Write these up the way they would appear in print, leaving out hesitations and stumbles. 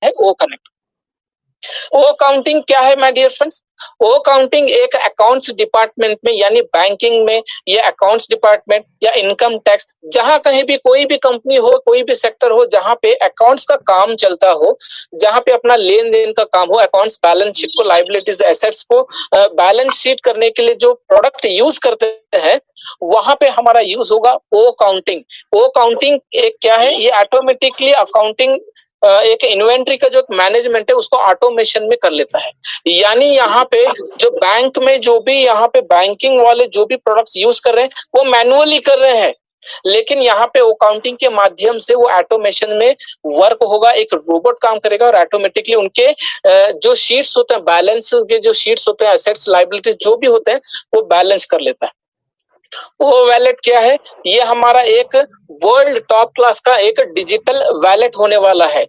है ओ कनेक्ट। ओ अकाउंटिंग क्या है my dear friends? Oh accounting एक अकाउंट्स डिपार्टमेंट में यानी बैंकिंग में या अकाउंट्स डिपार्टमेंट या इनकम टैक्स, जहां कहीं भी कोई भी कंपनी हो, कोई भी सेक्टर हो जहां पे अकाउंट्स का काम चलता हो, जहां पे अपना लेन देन का काम हो, अकाउंट्स बैलेंस शीट को, लाइबिलिटीज एसेट्स को बैलेंस शीट करने के लिए जो प्रोडक्ट यूज करते हैं, वहां पे हमारा यूज होगा ओ अकाउंटिंग। ओ अकाउंटिंग एक क्या है? ये ऑटोमेटिकली अकाउंटिंग एक इन्वेंट्री का जो मैनेजमेंट है उसको ऑटोमेशन में कर लेता है। यानी यहाँ पे जो बैंक में जो भी यहाँ पे बैंकिंग वाले जो भी प्रोडक्ट्स यूज कर रहे हैं वो मैनुअली कर रहे हैं, लेकिन यहाँ पे अकाउंटिंग के माध्यम से वो ऑटोमेशन में वर्क होगा, एक रोबोट काम करेगा और ऑटोमेटिकली उनके जो शीट्स होते हैं, बैलेंस के जो शीट्स होते हैं, एसेट्स लाइबिलिटीज जो भी होते हैं वो बैलेंस कर लेता है। वो वैलेट क्या है? ये हमारा एक वर्ल्ड टॉप क्लास का एक डिजिटल वैलेट होने वाला है।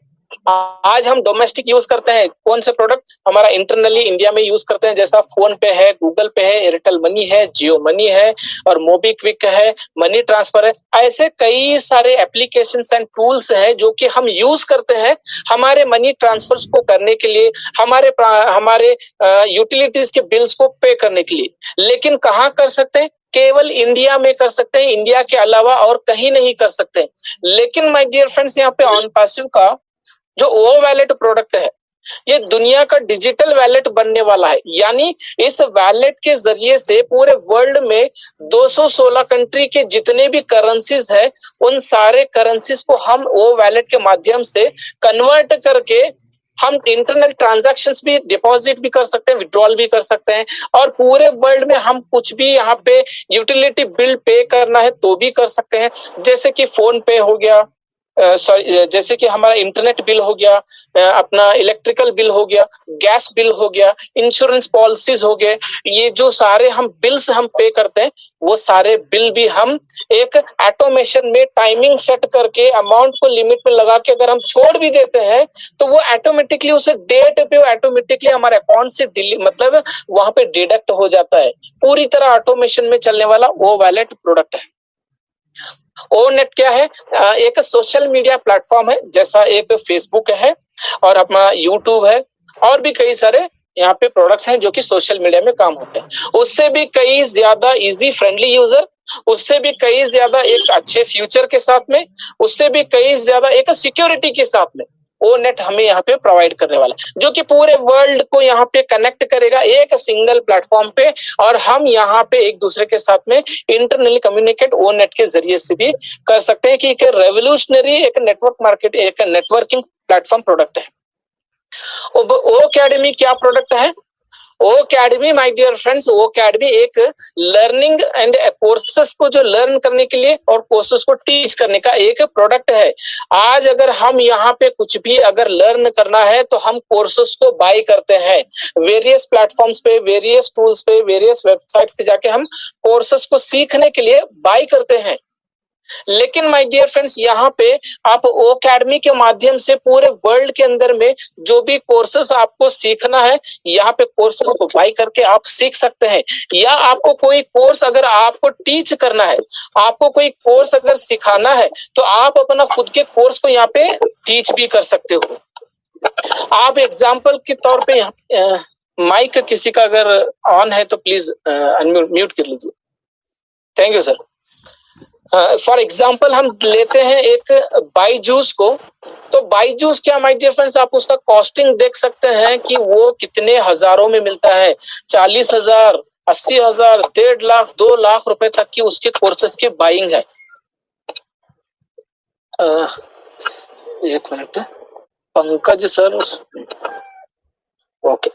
आज हम डोमेस्टिक यूज करते हैं कौन से प्रोडक्ट? हमारा इंटरनली इंडिया में यूज करते हैं, जैसा फोन पे है, गूगल पे है, एयरटेल मनी है, जियो मनी है और मोबीक्विक है, मनी ट्रांसफर है। ऐसे कई सारे एप्लीकेशंस एंड टूल्स हैं जो कि हम यूज करते हैं हमारे मनी ट्रांसफर्स को करने के लिए, हमारे यूटिलिटीज के बिल्स को पे करने के लिए। लेकिन कहाँ कर सकते हैं? केवल इंडिया में कर सकते हैं, इंडिया के अलावा और कहीं नहीं कर सकते। लेकिन माय डियर फ्रेंड्स, यहाँ पे ऑन पैसिव का जो ओ वैलेट प्रोडक्ट है ये दुनिया का डिजिटल वैलेट बनने वाला है। यानी इस वैलेट के जरिए से पूरे वर्ल्ड में 216 कंट्री के जितने भी करेंसीज है उन सारे करेंसीज को हम ओ वैलेट के माध्यम से कन्वर्ट करके हम इंटरनेट ट्रांजैक्शंस भी, डिपॉजिट भी कर सकते हैं, विड्रॉल भी कर सकते हैं, और पूरे वर्ल्ड में हम कुछ भी यहाँ पे यूटिलिटी बिल पे करना है तो भी कर सकते हैं। जैसे कि फोन पे हो गया, जैसे कि हमारा इंटरनेट बिल हो गया, अपना इलेक्ट्रिकल बिल हो गया, गैस बिल हो गया, इंश्योरेंस पॉलिसीज हो गए, ये जो सारे हम बिल्स हम पे करते हैं वो सारे बिल भी हम एक ऑटोमेशन में टाइमिंग सेट करके अमाउंट को लिमिट में लगा के अगर हम छोड़ भी देते हैं तो वो ऑटोमेटिकली उसे डेट पे ऑटोमेटिकली हमारे अकाउंट से मतलब वहां पे डिडक्ट हो जाता है। पूरी तरह ऑटोमेशन में चलने वाला वो वैलेट प्रोडक्ट है। ओ नेट क्या है? एक सोशल मीडिया प्लेटफॉर्म है, जैसा एक फेसबुक है और अपना यूट्यूब है और भी कई सारे यहाँ पे प्रोडक्ट्स हैं जो कि सोशल मीडिया में काम होते हैं। उससे भी कई ज्यादा इजी फ्रेंडली यूजर, उससे भी कई ज्यादा एक अच्छे फ्यूचर के साथ में, उससे भी कई ज्यादा एक सिक्योरिटी के साथ में ओ नेट हमें यहाँ पे प्रोवाइड करने वाला है, जो कि पूरे वर्ल्ड को यहाँ पे कनेक्ट करेगा एक सिंगल प्लेटफॉर्म पे, और हम यहाँ पे एक दूसरे के साथ में इंटरनली कम्युनिकेट ओ नेट के जरिए से भी कर सकते हैं कि एक रेवोल्यूशनरी एक नेटवर्क मार्केट, एक नेटवर्किंग प्लेटफॉर्म प्रोडक्ट है। ओ अकेडमी क्या प्रोडक्ट है? O academy my dear friends, O academy एक लर्निंग एंड कोर्सेस को जो लर्न करने के लिए और कोर्सेस को टीच करने का एक प्रोडक्ट है। आज अगर हम यहाँ पे कुछ भी अगर लर्न करना है तो हम कोर्सेस को बाय करते हैं वेरियस प्लेटफॉर्म्स पे, वेरियस टूल्स पे, वेरियस वेबसाइट्स पे जाके हम कोर्सेस को सीखने के लिए बाय करते हैं। लेकिन माय डियर फ्रेंड्स, यहाँ पे आप ओ अकेडमी के माध्यम से पूरे वर्ल्ड के अंदर में जो भी कोर्सेस आपको सीखना है, यहाँ पे कोर्सेस को बाय करके आप सीख सकते हैं। या आपको कोई कोर्स अगर आपको टीच करना है, आपको कोई कोर्स अगर सिखाना है तो आप अपना खुद के कोर्स को यहाँ पे टीच भी कर सकते हो। आप एग्जाम्पल के तौर पे माइक किसी का अगर ऑन है तो प्लीज म्यूट कर लीजिए। Thank you sir. For example हम लेते हैं एक बाईजूस को, तो बाईजूस क्या माय डियर फ्रेंड्स, आप उसका कॉस्टिंग देख सकते हैं कि वो कितने हजारों में मिलता है। 40,000, 80,000, 1.5 लाख, 2 लाख रुपए तक की उसके कोर्सेस की बाइंग है। एक मिनट, पंकज सर, ओके।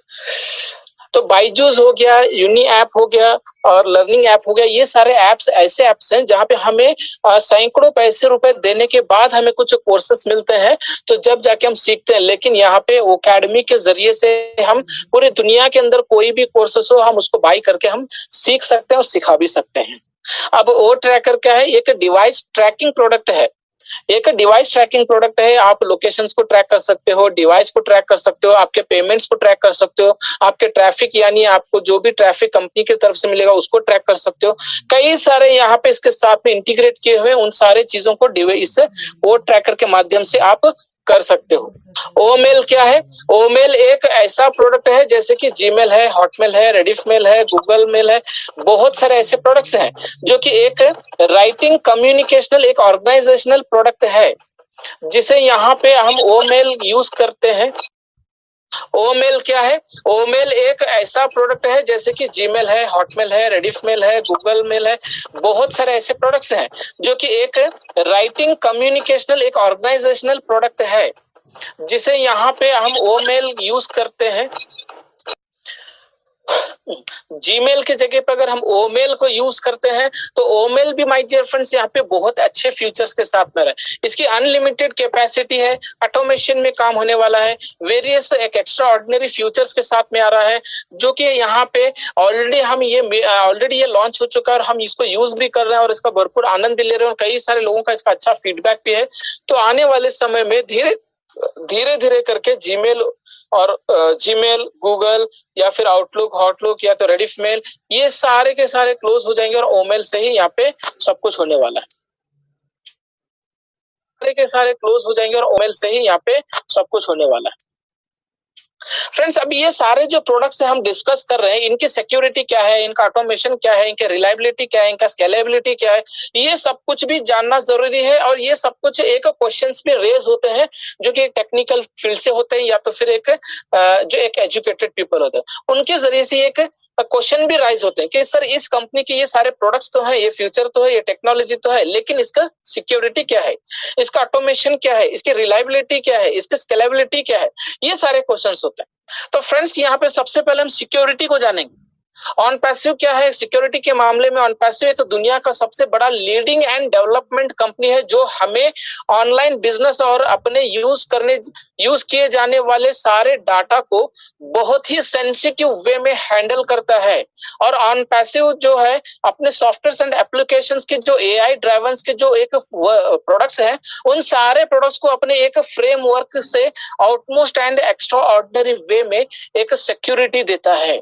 तो बाईजूस हो गया, यूनी ऐप हो गया और लर्निंग ऐप हो गया, ये सारे ऐप्स ऐसे ऐप्स हैं जहां पे हमें सैकड़ों पैसे रुपए देने के बाद हमें कुछ कोर्सेस मिलते हैं, तो जब जाके हम सीखते हैं। लेकिन यहाँ पे अकेडमी के जरिए से हम पूरी दुनिया के अंदर कोई भी कोर्सेस हो हम उसको बाई करके हम सीख सकते हैं और सिखा भी सकते हैं। अब ओ ट्रैकर क्या है? एक डिवाइस ट्रैकिंग प्रोडक्ट है, एक डिवाइस ट्रैकिंग प्रोडक्ट है। आप लोकेशंस को ट्रैक कर सकते हो, डिवाइस को ट्रैक कर सकते हो, आपके पेमेंट्स को ट्रैक कर सकते हो, आपके ट्रैफिक यानी आपको जो भी ट्रैफिक कंपनी की तरफ से मिलेगा उसको ट्रैक कर सकते हो। कई सारे यहाँ पे इसके साथ में इंटीग्रेट किए हुए उन सारे चीजों को डिवाइस वो ट्रैकर के माध्यम से आप कर सकते हो। ओमेल क्या है? ओमेल एक ऐसा प्रोडक्ट है जैसे कि जीमेल है, हॉटमेल है, रेडिफमेल है, गूगल मेल है, बहुत सारे ऐसे प्रोडक्ट्स हैं जो कि एक राइटिंग कम्युनिकेशनल एक ऑर्गेनाइजेशनल प्रोडक्ट है जिसे यहाँ पे हम ओमेल यूज करते हैं। ओमेल क्या है? ओमेल एक ऐसा प्रोडक्ट है जैसे कि जीमेल है, हॉटमेल है, रेडिफमेल है, गूगल मेल है, बहुत सारे ऐसे प्रोडक्ट्स हैं जो कि एक राइटिंग कम्युनिकेशनल एक ऑर्गेनाइजेशनल प्रोडक्ट है जिसे यहाँ पे हम ओमेल यूज करते हैं। जीमेल की जगह पे अगर हम ओमेल को यूज करते हैं तो ओमेल भी माय डियर फ्रेंड्स यहाँ पे बहुत अच्छे फीचर्स के साथ में रहा। इसकी अनलिमिटेड कैपेसिटी है, ऑटोमेशन में काम होने वाला है, वेरियस एक एक्स्ट्रा ऑर्डिनरी फीचर्स के साथ में आ रहा है जो कि यहाँ पे ऑलरेडी ये लॉन्च हो चुका है और हम इसको यूज भी कर रहे हैं और इसका भरपूर आनंद भी ले रहे हैं और कई सारे लोगों का इसका अच्छा फीडबैक भी है। तो आने वाले समय में धीरे धीरे करके जीमेल और जीमेल, गूगल या फिर आउटलुक, हॉटलुक या तो रेडिफमेल, ये सारे के सारे क्लोज हो जाएंगे और ओमेल से ही यहाँ पे सब कुछ होने वाला है। सारे के सारे क्लोज हो जाएंगे और ओमेल से ही यहाँ पे सब कुछ होने वाला है। फ्रेंड्स, अभी ये सारे जो प्रोडक्ट्स हम डिस्कस कर रहे हैं, इनकी सिक्योरिटी क्या है, इनका ऑटोमेशन क्या है, इनके रिलायबिलिटी क्या है, इनका स्केलेबिलिटी क्या है, ये सब कुछ भी जानना जरूरी है। और ये सब कुछ एक क्वेश्चंस भी रेज होते हैं जो कि एक टेक्निकल फील्ड से होते हैं या तो फिर एक जो एक एजुकेटेड पीपल होते हैं उनके जरिए से एक क्वेश्चन भी राइज होते हैं कि सर इस कंपनी के ये सारे प्रोडक्ट्स तो है, ये फ्यूचर तो है, ये टेक्नोलॉजी तो है, लेकिन इसका सिक्योरिटी क्या है, इसका ऑटोमेशन क्या है, इसकी रिलायबिलिटी क्या है, इसकी स्केलेबिलिटी क्या है, ये सारे क्वेश्चंस होते हैं। तो फ्रेंड्स, यहाँ पे सबसे पहले हम सिक्योरिटी को जानेंगे। ऑन पैसिव क्या है? सिक्योरिटी के मामले में ऑन पैसिव तो दुनिया का सबसे बड़ा लीडिंग एंड डेवलपमेंट कंपनी है जो हमें ऑनलाइन बिजनेस और अपने यूज किए जाने वाले सारे डाटा को बहुत ही सेंसिटिव वे में हैंडल करता है। और ऑन पैसिव जो है अपने सॉफ्टवेयर एंड एप्लीकेशंस के जो एआई ड्राइवर्स के जो एक प्रोडक्ट्स हैं, उन सारे प्रोडक्ट्स को अपने एक फ्रेमवर्क से आउटमोस्ट एंड एक्स्ट्रा ऑर्डिनरी वे में एक सिक्योरिटी देता है।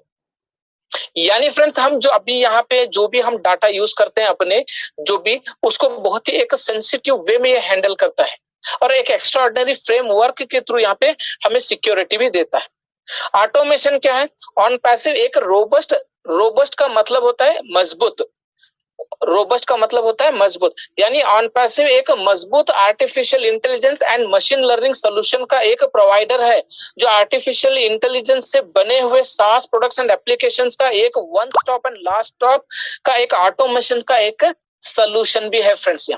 यानी फ्रेंड्स, हम जो अभी यहाँ पे जो भी हम डाटा यूज करते हैं अपने जो भी, उसको बहुत ही एक सेंसिटिव वे में ये हैंडल करता है और एक एक्स्ट्रा ऑर्डिनरी फ्रेमवर्क के थ्रू यहाँ पे हमें सिक्योरिटी भी देता है। ऑटोमेशन क्या है? ऑन पैसिव एक रोबस्ट का मतलब होता है मजबूत, रोबस्ट का मतलब होता है मजबूत, यानी ऑन पैसिव एक मजबूत artificial intelligence and machine learning solution का एक प्रोवाइडर है जो आर्टिफिशियल इंटेलिजेंस से बने हुए सास प्रोडक्ट्स एंड एप्लीकेशंस का एक one stop and last stop का एक ऑटोमेशन का एक सॉल्यूशन भी है। फ्रेंड्स,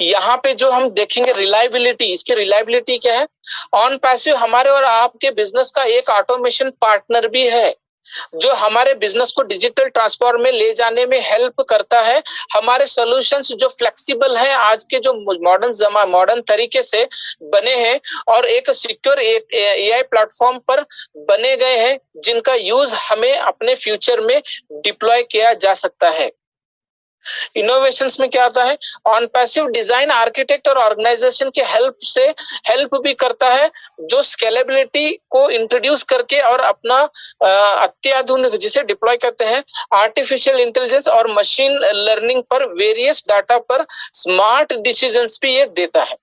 यहाँ पे जो हम देखेंगे रिलायबिलिटी, इसकी रिलायबिलिटी क्या है? ऑन पैसिव हमारे और आपके बिजनेस का एक ऑटोमेशन पार्टनर भी है जो हमारे बिजनेस को डिजिटल ट्रांसफॉर्म में ले जाने में हेल्प करता है। हमारे सॉल्यूशंस जो फ्लेक्सिबल हैं, आज के जो मॉडर्न तरीके से बने हैं और एक सिक्योर एआई प्लेटफॉर्म पर बने गए हैं जिनका यूज हमें अपने फ्यूचर में डिप्लॉय किया जा सकता है। इनोवेशंस में क्या आता है? ऑन पैसिव डिजाइन आर्किटेक्ट और ऑर्गेनाइजेशन के हेल्प भी करता है जो स्केलेबिलिटी को इंट्रोड्यूस करके और अपना अत्याधुनिक जिसे डिप्लॉय करते हैं आर्टिफिशियल इंटेलिजेंस और मशीन लर्निंग पर वेरियस डाटा पर स्मार्ट डिसीजंस भी ये देता है।